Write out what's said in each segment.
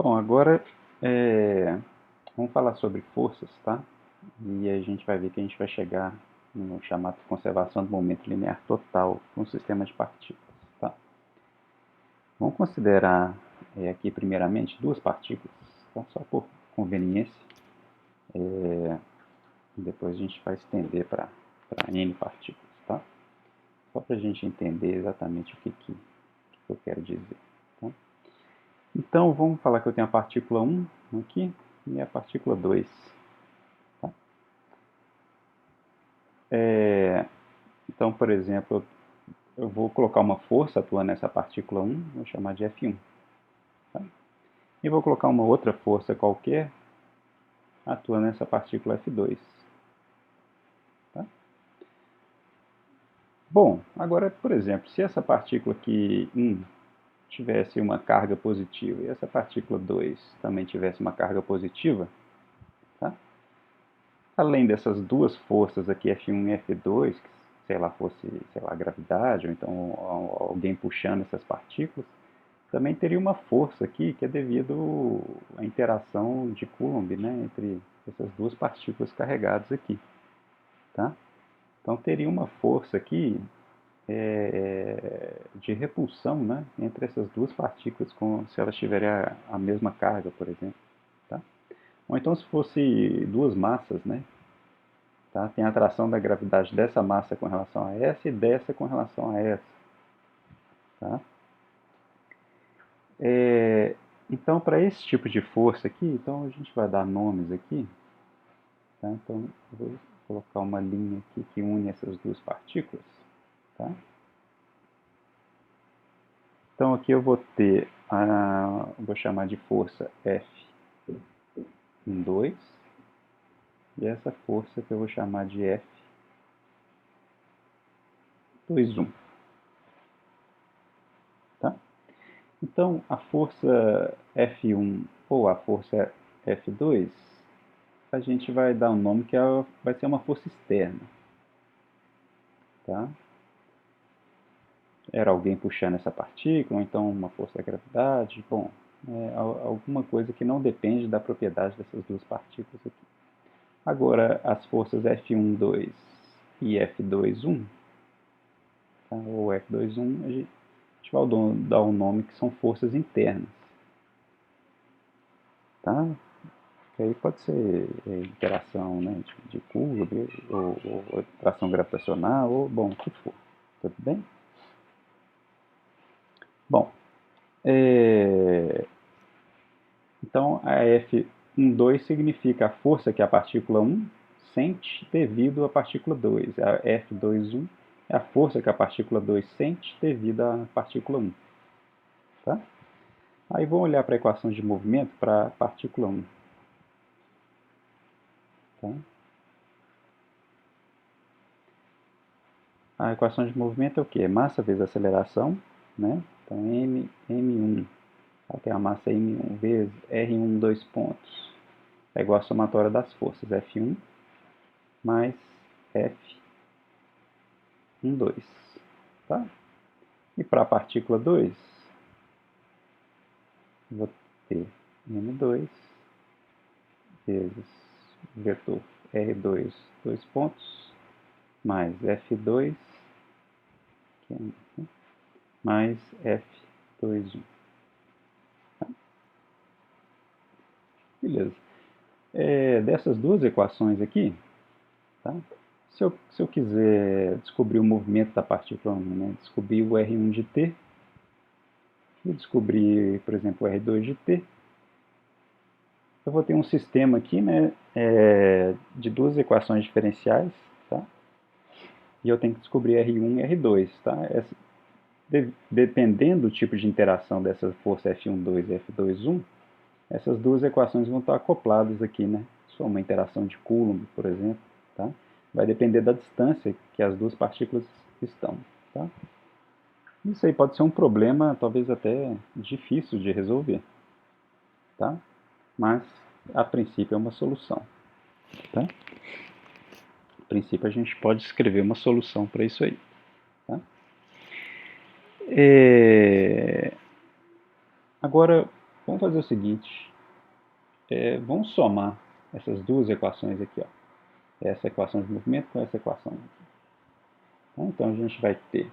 Bom, agora vamos falar sobre forças, tá? E a gente vai ver que a gente vai chegar no chamado conservação do momento linear total com um sistema de partículas, tá? Vamos considerar aqui primeiramente duas partículas, tá? Só por conveniência. Depois a gente vai estender para N partículas, tá? Só para a gente entender exatamente o que eu quero dizer, tá? Então, vamos falar que eu tenho a partícula 1 aqui e a partícula 2. Tá? Então, por exemplo, eu vou colocar uma força atuando nessa partícula 1, vou chamar de F1. Tá? E vou colocar uma outra força qualquer atuando nessa partícula F2. Tá? Bom, agora, por exemplo, se essa partícula aqui 1 tivesse uma carga positiva e essa partícula 2 também tivesse uma carga positiva, tá? Além dessas duas forças aqui, F1 e F2, que sei lá, fosse, sei lá, gravidade, ou então alguém puxando essas partículas, também teria uma força aqui que é devido à interação de Coulomb, né, entre essas duas partículas carregadas aqui. Tá? Então teria uma força aqui de repulsão, né, entre essas duas partículas, se elas tiverem a mesma carga, por exemplo. Tá? Ou então se fosse duas massas, né, tá? Tem a atração da gravidade dessa massa com relação a essa e dessa com relação a essa. Tá? Então, para esse tipo de força aqui, então a gente vai dar nomes aqui. Tá? Então, eu vou colocar uma linha aqui que une essas duas partículas. Tá? Então, aqui eu vou ter, vou chamar de força F12, e essa força que eu vou chamar de F21. Tá? Então, a força F1 ou a força F2, a gente vai dar um nome que vai ser uma força externa. Tá? Era alguém puxando essa partícula, ou então uma força da gravidade, bom, alguma coisa que não depende da propriedade dessas duas partículas aqui. Agora, as forças F12 e F21, tá? Ou F21, a gente vai dar um nome que são forças internas. Tá? Que aí pode ser interação, né, de Coulomb, ou atração gravitacional, ou bom, o que for. Tudo bem? Bom, então a F12 significa a força que a partícula 1 sente devido à partícula 2. A F21 é a força que a partícula 2 sente devido à partícula 1. Tá? Aí vamos olhar para a equação de movimento para a partícula 1. Tá? A equação de movimento é o quê? Massa vezes aceleração, né? Então M1, tem a massa M1 vezes R1, dois pontos, é igual à somatória das forças, F1 mais F12. Tá? E para a partícula 2, vou ter M2 vezes vetor R2, dois pontos, mais F2, que é, mais F21. Tá? Beleza. Dessas duas equações aqui, tá? Se eu quiser descobrir o movimento da partícula 1, né? Descobrir o R1 de t, e descobrir, por exemplo, o R2 de t, eu vou ter um sistema aqui, né, de duas equações diferenciais, tá? E eu tenho que descobrir R1 e R2, tá? Dependendo do tipo de interação dessa força F12 e F21, essas duas equações vão estar acopladas aqui, né? Se for uma interação de Coulomb, por exemplo, tá? Vai depender da distância que as duas partículas estão, tá? Isso aí pode ser um problema, talvez até difícil de resolver, tá? Mas, a princípio, é uma solução, tá? A princípio, a gente pode escrever uma solução para isso aí, tá? Agora, Vamos fazer o seguinte, vamos somar essas duas equações aqui, ó. Essa equação de movimento com essa equação aqui. Tá? Então a gente vai ter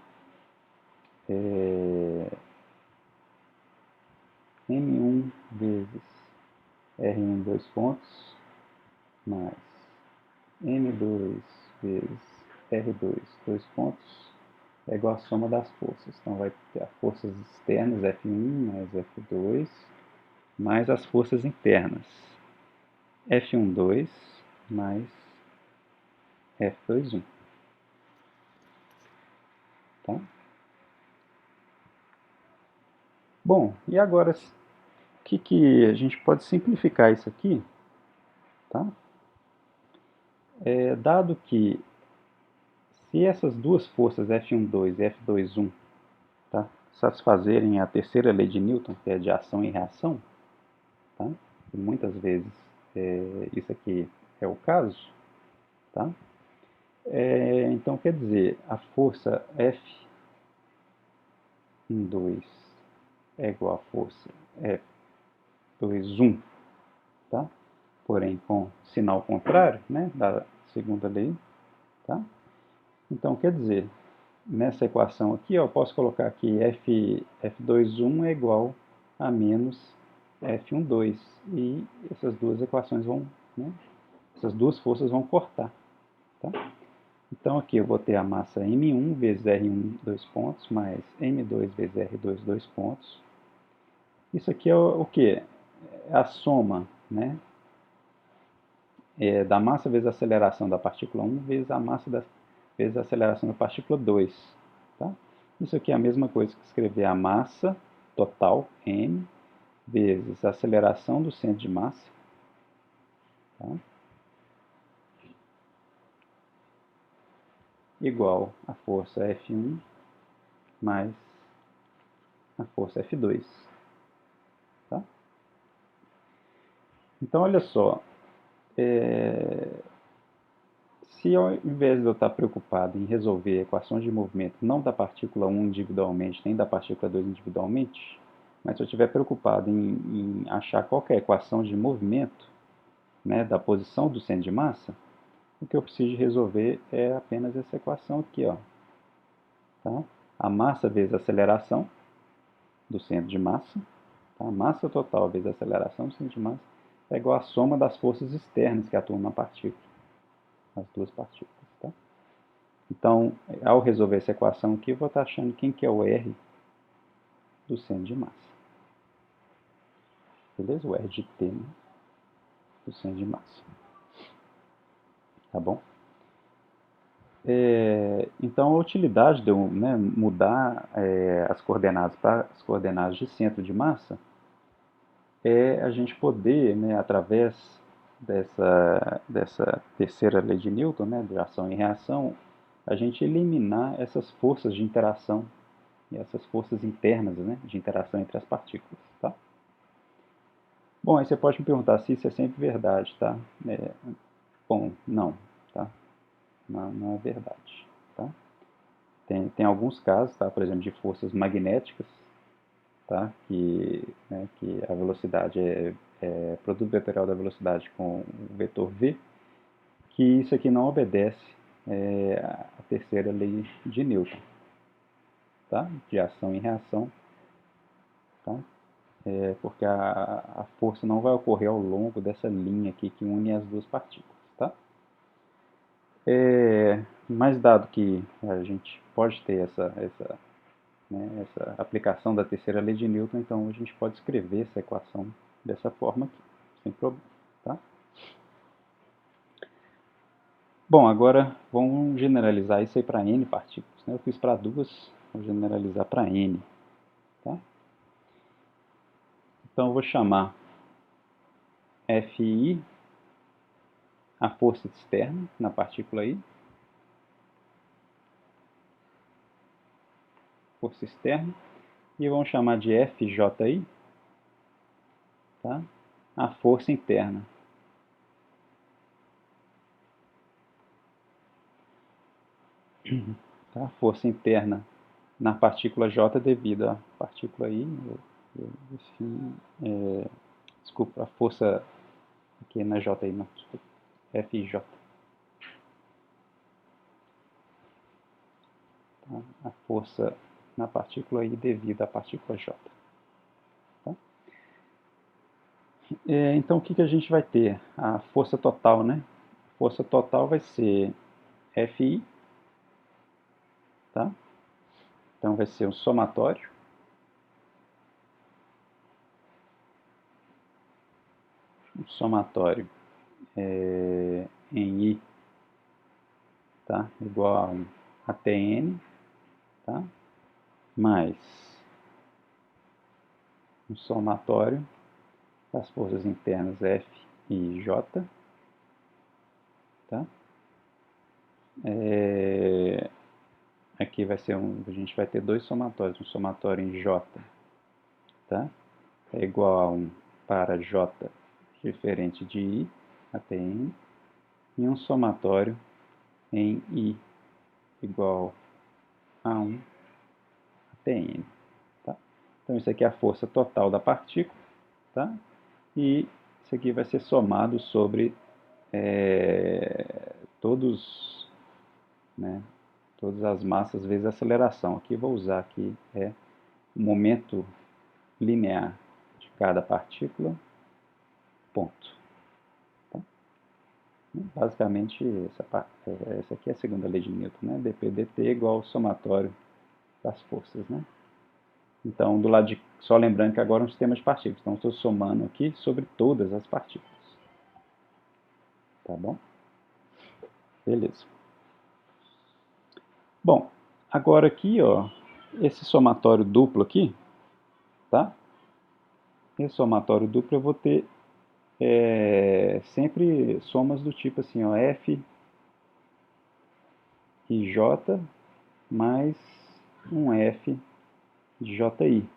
M1 vezes R1 dois pontos, mais M2 vezes R2 dois pontos, é igual à soma das forças. Então vai ter as forças externas, F1 mais F2, mais as forças internas, F12 mais F21. Tá? Bom, e agora o que a gente pode simplificar isso aqui? Tá? Dado que se essas duas forças F12 e F21, tá, satisfazerem a terceira lei de Newton, que é de ação e reação, tá? E muitas vezes isso aqui é o caso, tá? Então quer dizer, a força F12 é igual à força F21, tá? Porém com sinal contrário, né, da segunda lei, tá? Então quer dizer, nessa equação aqui, ó, eu posso colocar que F21 é igual a menos F12 e essas duas equações vão, né, essas duas forças vão cortar, tá? Então aqui eu vou ter a massa M1 vezes R1 dois pontos mais M2 vezes R2 dois pontos. Isso aqui é o que? É a soma, né, da massa vezes a aceleração da partícula 1 vezes a massa vezes a aceleração da partícula 2. Tá? Isso aqui é a mesma coisa que escrever a massa total, m, vezes a aceleração do centro de massa, tá? Igual a força F1 mais a força F2. Tá? Então, olha só, se ao invés de eu estar preocupado em resolver equações de movimento não da partícula 1 individualmente, nem da partícula 2 individualmente, mas se eu estiver preocupado em achar qual é a equação de movimento, né, da posição do centro de massa, o que eu preciso resolver é apenas essa equação aqui, ó. Tá? A massa vezes a aceleração do centro de massa, tá? A massa total vezes a aceleração do centro de massa é igual à soma das forças externas que atuam na partícula, as duas partículas. Tá? Então, ao resolver essa equação aqui, eu vou estar achando quem que é o R do centro de massa. Beleza? O R de T, né? Do centro de massa. Tá bom? Então, a utilidade de eu, né, mudar as coordenadas para as coordenadas de centro de massa é a gente poder, né, através dessa terceira lei de Newton, né, de ação e reação, a gente eliminar essas forças de interação e essas forças internas, né, de interação entre as partículas. Tá? Bom, aí você pode me perguntar se isso é sempre verdade, tá? Bom, não, tá? Não é verdade, tá? Tem alguns casos, tá? Por exemplo, de forças magnéticas, tá? Que a velocidade é produto vetorial da velocidade com o vetor v, que isso aqui não obedece a terceira lei de Newton, tá? De ação e reação, tá? Porque a força não vai ocorrer ao longo dessa linha aqui que une as duas partículas, tá? Mas dado que a gente pode ter essa aplicação da terceira lei de Newton, então a gente pode escrever essa equação dessa forma aqui, sem problema. Tá? Bom, agora vamos generalizar isso aí para N partículas. Né? Eu fiz para duas, vou generalizar para N. Tá? Então eu vou chamar Fi a força externa na partícula I, força externa, e vamos chamar de FJI, tá? A força interna. Tá? A força interna na partícula J devido à partícula I, Desculpa, a força aqui na J aí, não, desculpa, FJ. Tá? A força na partícula I devido à partícula J. Tá? Então, o que a gente vai ter? A força total, né? Força total vai ser FI, tá? Então, vai ser um somatório. Um somatório em I, tá? Igual a um ATN, tá? Mais um somatório das forças internas F e J, tá? Aqui vai ser a gente vai ter dois somatórios, um somatório em J, tá? É igual a 1 para J diferente de I, ATN, e um somatório em I igual a 1 ATN, tá? Então isso aqui é a força total da partícula, tá? E isso aqui vai ser somado sobre todos, né, todas as massas vezes a aceleração. Aqui vou usar aqui o momento linear de cada partícula, ponto. Tá? Basicamente, essa aqui é a segunda lei de Newton, né? dP dt igual ao somatório das forças, né? Então, do lado de, só lembrando que agora é um sistema de partículas, então estou somando aqui sobre todas as partículas. Tá bom? Beleza. Bom, agora aqui, ó, esse somatório duplo aqui, tá? Esse somatório duplo eu vou ter sempre somas do tipo assim, ó, F e J mais um F de JI.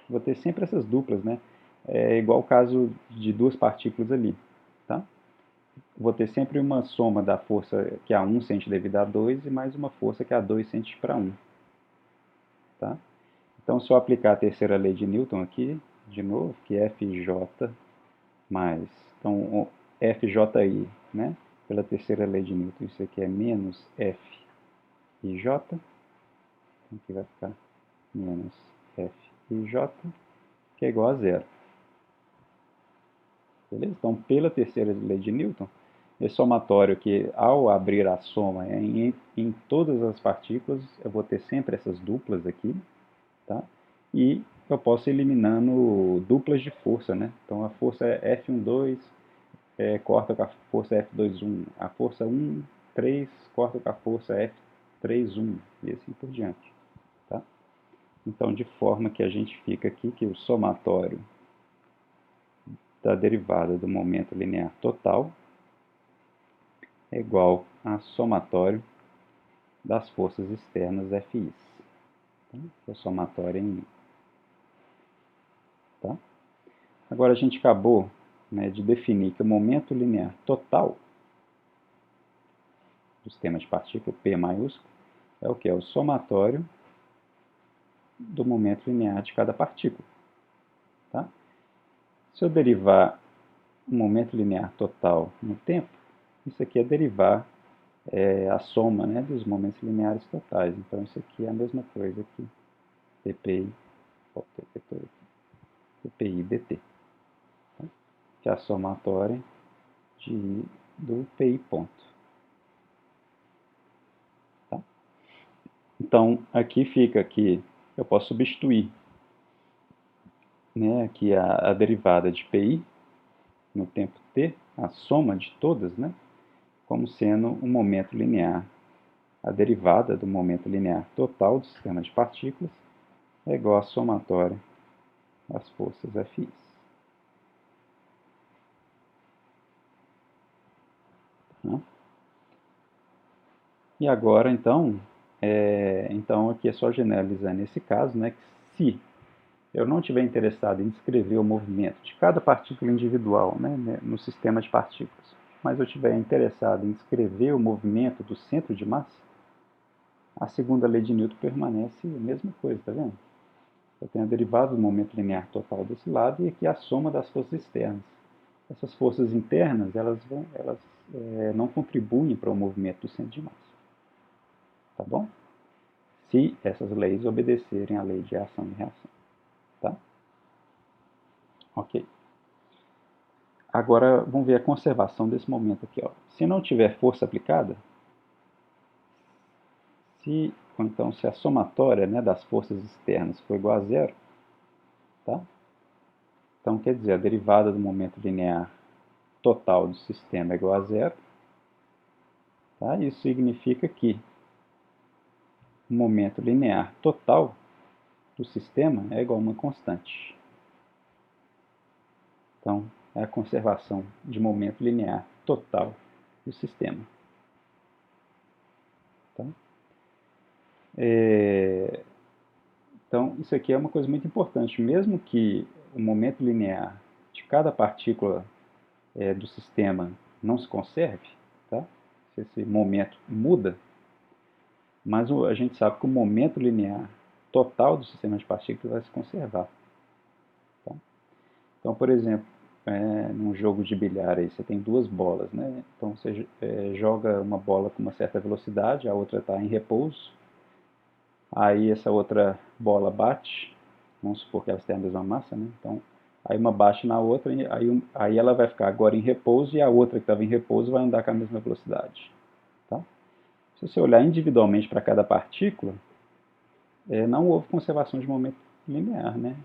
Vou ter sempre essas duplas, né? É igual o caso de duas partículas ali, tá? Vou ter sempre uma soma da força que A1 sente devido a 2 e mais uma força que A2 sente para 1, tá? Então, se eu aplicar a terceira lei de Newton aqui, de novo, que é FJ mais, então, FJI, né? Pela terceira lei de Newton, isso aqui é menos FIJ, então aqui vai ficar menos FIJ, que é igual a zero. Beleza? Então, pela terceira lei de Newton, esse somatório que, ao abrir a soma em todas as partículas, eu vou ter sempre essas duplas aqui, tá? E eu posso ir eliminando duplas de força, né? Então, a força é F12, corta com a força F21, a força 1,3 corta com a força F3,1 e assim por diante, tá? Então, de forma que a gente fica aqui que o somatório da derivada do momento linear total é igual a somatório das forças externas FI. Tá? É o somatório em I. Tá? Agora a gente acabou, né, de definir que o momento linear total do sistema de partícula, P maiúsculo, é o que? É o somatório do momento linear de cada partícula. Tá? Se eu derivar o momento linear total no tempo, isso aqui é derivar a soma, né, dos momentos lineares totais. Então, isso aqui é a mesma coisa aqui. dPi, dPi dt, tá? Que é a somatória do PI ponto. Tá? Então, aqui fica que eu posso substituir, né, aqui a derivada de PI no tempo t, a soma de todas, né, como sendo um momento linear. A derivada do momento linear total do sistema de partículas é igual à somatória das forças Fi. Tá? E agora, então, então aqui é só generalizar nesse caso, né, que se eu não estiver interessado em descrever o movimento de cada partícula individual, né, no sistema de partículas, mas eu estiver interessado em descrever o movimento do centro de massa, a segunda lei de Newton permanece a mesma coisa, tá vendo? Eu tenho a derivada do momento linear total desse lado e aqui a soma das forças externas. Essas forças internas, elas não contribuem para o movimento do centro de massa. Tá bom? Se essas leis obedecerem à lei de ação e reação. Tá? Ok. Agora, vamos ver a conservação desse momento aqui. Ó. Se não tiver força aplicada, então, se a somatória, né, das forças externas for igual a zero, tá? Então, quer dizer, a derivada do momento linear total do sistema é igual a zero. Tá? Isso significa que o momento linear total do sistema é igual a uma constante. Então, é a conservação de momento linear total do sistema. Tá? Então, isso aqui é uma coisa muito importante. Mesmo que o momento linear de cada partícula do sistema não se conserve, tá? Se esse momento muda, mas a gente sabe que o momento linear total do sistema de partículas vai se conservar. Tá? Então, por exemplo, num jogo de bilhar aí, você tem duas bolas, né? Então você joga uma bola com uma certa velocidade, a outra está em repouso, aí essa outra bola bate, vamos supor que elas têm a mesma massa, né? Então, aí uma bate na outra, aí ela vai ficar agora em repouso e a outra que estava em repouso vai andar com a mesma velocidade. Tá? Se você olhar individualmente para cada partícula, não houve conservação de momento linear, né?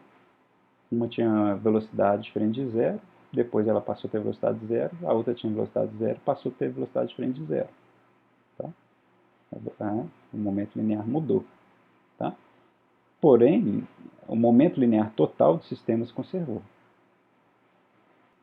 Uma tinha velocidade diferente de zero, depois ela passou a ter velocidade zero, a outra tinha velocidade zero, passou a ter velocidade diferente de zero. Tá? O momento linear mudou. Tá? Porém, o momento linear total do sistema se conservou.